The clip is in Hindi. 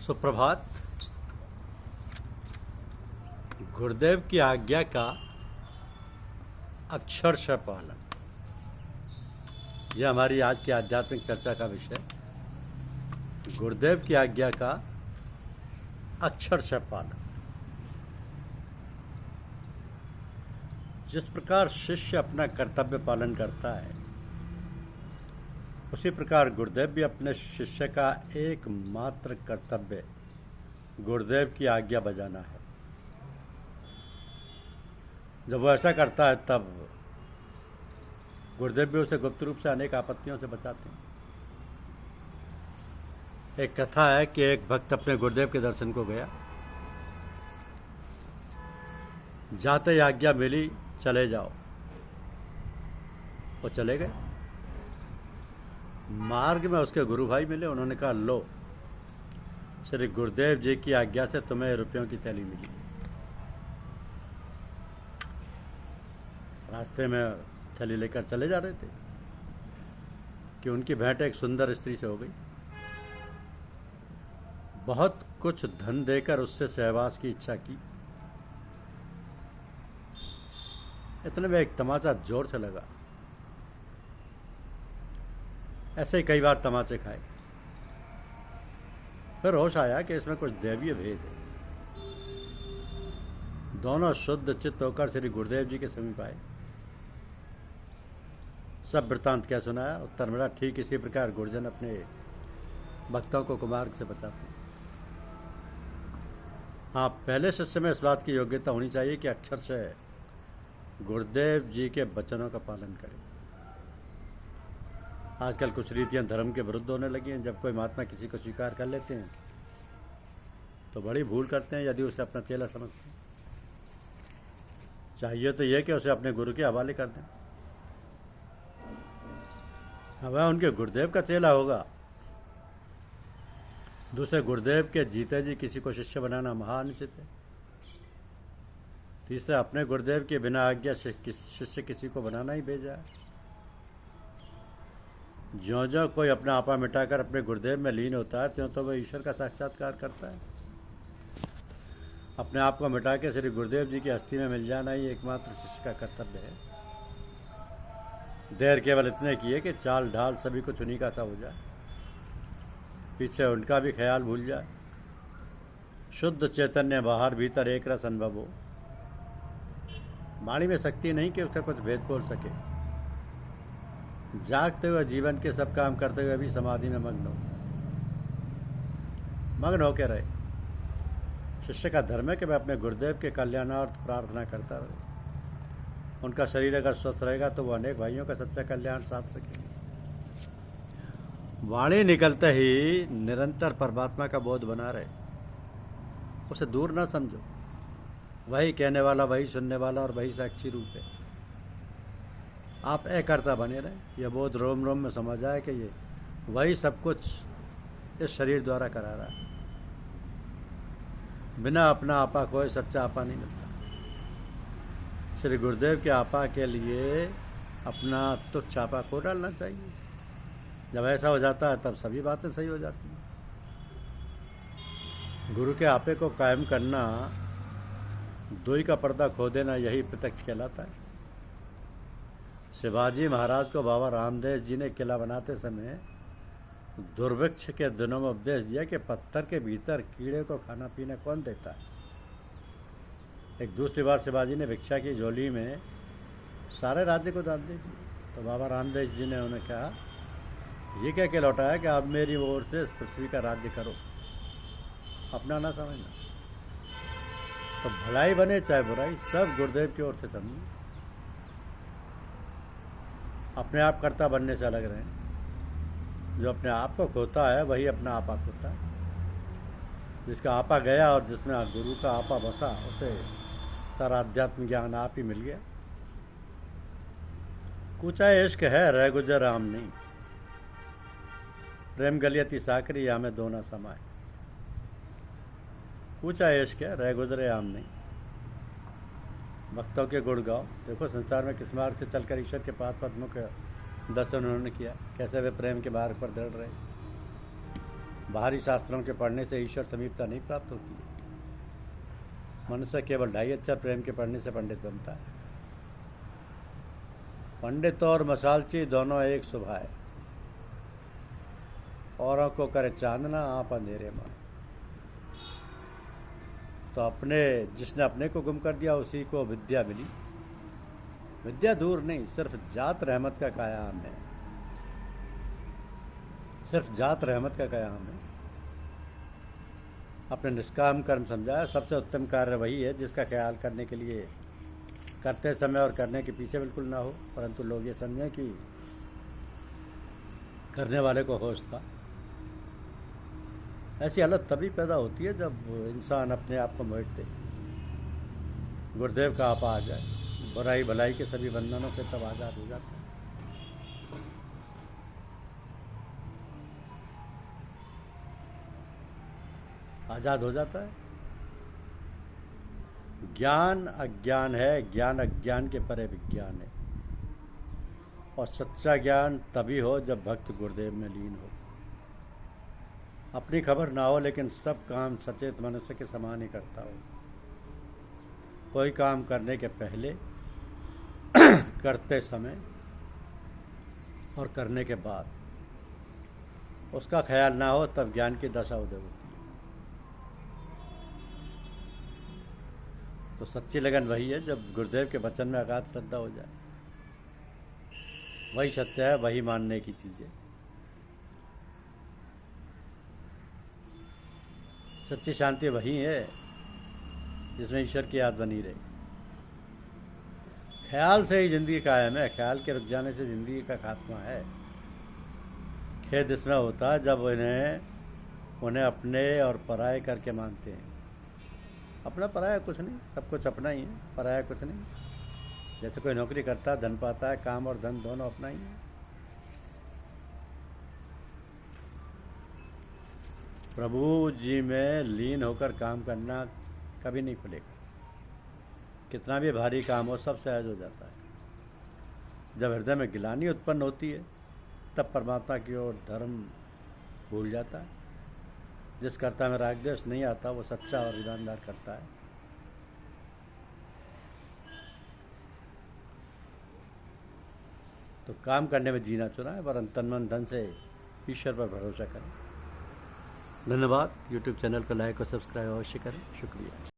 सुप्रभात। गुरुदेव की आज्ञा का अक्षरशः पालन, यह हमारी आज की आध्यात्मिक चर्चा का विषय। गुरुदेव की आज्ञा का अक्षरशः पालन। जिस प्रकार शिष्य अपना कर्तव्य पालन करता है, उसी प्रकार गुरुदेव भी अपने शिष्य का एकमात्र कर्तव्य गुरुदेव की आज्ञा बजाना है। जब वो ऐसा करता है तब गुरुदेव भी उसे गुप्त रूप से अनेक आपत्तियों से बचाते हैं। एक कथा है कि एक भक्त अपने गुरुदेव के दर्शन को गया। जाते ही आज्ञा मिली, चले जाओ। वो चले गए। मार्ग में उसके गुरु भाई मिले। उन्होंने कहा, लो, श्री गुरुदेव जी की आज्ञा से तुम्हें रुपयों की थैली मिली। रास्ते में थैली लेकर चले जा रहे थे कि उनकी भेंट एक सुंदर स्त्री से हो गई। बहुत कुछ धन देकर उससे सहवास की इच्छा की। इतने में एक तमाचा जोर से लगा। ऐसे ही कई बार तमाचे खाए। फिर होश आया कि इसमें कुछ दैवीय भेद है। दोनों शुद्ध चित्त होकर श्री गुरुदेव जी के समीप आए। सब वृत्तांत क्या सुनाया। उत्तर मिला, ठीक इसी प्रकार गुरुजन अपने भक्तों को कुमार्ग से बचाते हैं। हाँ, पहले शिष्य में इस बात की योग्यता होनी चाहिए कि अक्षर से गुरुदेव जी के वचनों का पालन करें। आजकल कुछ रीतियां धर्म के विरुद्ध होने लगी हैं। जब कोई महात्मा किसी को स्वीकार कर लेते हैं तो बड़ी भूल करते हैं यदि उसे अपना चेला समझते हैं। चाहिए तो यह कि उसे अपने गुरु के हवाले कर दें। वह उनके गुरुदेव का चेला होगा। दूसरे गुरुदेव के जीते जी किसी को शिष्य बनाना महानुचित है। तीसरा, अपने गुरुदेव के बिना आज्ञा शिष्य किसी को बनाना ही भेजा है। ज्यों ज्यों कोई अपना आपा मिटाकर अपने गुरुदेव में लीन होता है, त्यों तो वह ईश्वर का साक्षात्कार करता है। अपने आप को मिटा के श्री गुरुदेव जी की हस्ती में मिल जाना ही एकमात्र शिष्य का कर्तव्य है। देर केवल इतने की है कि चाल ढाल सभी कुछ उन्हीं का सा हो जाए, पीछे उनका भी ख्याल भूल जाए। शुद्ध चैतन्य बाहर भीतर एक रस अनुभव हो। वाणी में शक्ति नहीं कि उसका कुछ भेद खोल सके। जागते हुए जीवन के सब काम करते हुए भी समाधि में मग्न होकर रहे। शिष्य का धर्म है कि वह अपने गुरुदेव के कल्याणार्थ प्रार्थना करता रहे। उनका शरीर अगर स्वस्थ रहेगा तो वो अनेक भाइयों का सच्चा कल्याण साध सकेंगे। वाणी निकलते ही निरंतर परमात्मा का बोध बना रहे। उसे दूर ना समझो। वही कहने वाला, वही सुनने वाला और वही साक्षी रूप है। आप अकर्ता बने रहे। यह बोध रोम रोम में समझ आए कि ये वही सब कुछ इस शरीर द्वारा करा रहा है। बिना अपना आपा खोए सच्चा आपा नहीं मिलता। श्री गुरुदेव के आपा के लिए अपना तुच्छ आपा खो डालना चाहिए। जब ऐसा हो जाता है तब सभी बातें सही हो जाती हैं। गुरु के आपे को कायम करना, दोई का पर्दा खो देना, यही प्रत्यक्ष कहलाता है। शिवाजी महाराज को बाबा रामदेव जी ने किला बनाते समय दुर्भिक्ष के दिनों में उपदेश दिया कि पत्थर के भीतर कीड़े को खाना पीना कौन देता है। एक दूसरी बार शिवाजी ने भिक्षा की झोली में सारे राज्य को दान दे दिया तो बाबा रामदेव जी ने उन्हें कहा, ये कह के लौटाया कि अब मेरी ओर से इस पृथ्वी का राज्य करो, अपना ना समझना। तो भलाई बने चाहे बुराई, सब गुरुदेव की ओर से समझो। अपने आप कर्ता बनने से अलग रहें। जो अपने आप को खोता है वही अपना आपा खोता है। जिसका आपा गया और जिसमें गुरु का आपा बसा, उसे सारा अध्यात्म ज्ञान आप ही मिल गया। कूचा इश्क है, रह गुजर आम नहीं। प्रेम गलियती साकरी या में दोना समाए। कूचा इश्क है, रह गुजरे आम नहीं। भक्तों के गुण गाओ। देखो संसार में किस मार्ग से चलकर ईश्वर के पाद पद्मों के दर्शन उन्होंने किया, कैसे वे प्रेम के मार्ग पर दृढ़ रहे। बाहरी शास्त्रों के पढ़ने से ईश्वर समीपता नहीं प्राप्त होती है। मनुष्य केवल 2.5 अक्षर प्रेम के पढ़ने से पंडित बनता है। पंडित और मसालची दोनों एक सुभाए, औरों को करे चांदना आप अंधेरे में। तो जिसने अपने को गुम कर दिया उसी को विद्या मिली। विद्या दूर नहीं, सिर्फ जात रहमत का कयाम है, सिर्फ जात रहमत का कयाम है। अपने निष्काम कर्म समझाया। सबसे उत्तम कार्य वही है जिसका ख्याल करने के लिए करते समय और करने के पीछे बिल्कुल ना हो, परंतु लोग ये समझें कि करने वाले को होश था। ऐसी हालत तभी पैदा होती है जब इंसान अपने आप को मोहित दे, गुरुदेव का आपा आ जाए, बुराई भलाई के सभी बंधनों से तब आज़ाद हो जाता है। आज़ाद हो जाता है। ज्ञान अज्ञान है, ज्ञान अज्ञान के परे विज्ञान है। और सच्चा ज्ञान तभी हो जब भक्त गुरुदेव में लीन हो। अपनी खबर ना हो लेकिन सब काम सचेत मनुष्य के समान ही करता हो। कोई काम करने के पहले, करते समय और करने के बाद उसका ख्याल ना हो, तब ज्ञान की दशा उदय होती है। तो सच्ची लगन वही है जब गुरुदेव के वचन में अगाध श्रद्धा हो जाए। वही सत्य है, वही मानने की चीज़ है। सच्ची शांति वही है जिसमें ईश्वर की याद बनी रहे। ख्याल से ही जिंदगी कायम है, ख्याल के रुक जाने से जिंदगी का खात्मा है। खेद इसमें होता है जब उन्हें अपने और पराये करके मानते हैं। अपना पराया कुछ नहीं, सब कुछ अपना ही है, पराया कुछ नहीं। जैसे कोई नौकरी करता है, धन पाता है, काम और धन दोनों अपना ही है। प्रभु जी में लीन होकर काम करना कभी नहीं खुलेगा। कितना भी भारी काम हो, सब सहज हो जाता है। जब हृदय में गिलानी उत्पन्न होती है तब परमात्मा की ओर धर्म भूल जाता है। जिस कर्ता में राग द्वेष नहीं आता वो सच्चा और ईमानदार करता है। तो काम करने में जीना चुना है, वरन तन मन धन से ईश्वर पर भरोसा करें। धन्यवाद। यूट्यूब चैनल को लाइक और सब्सक्राइब अवश्य करें। शुक्रिया।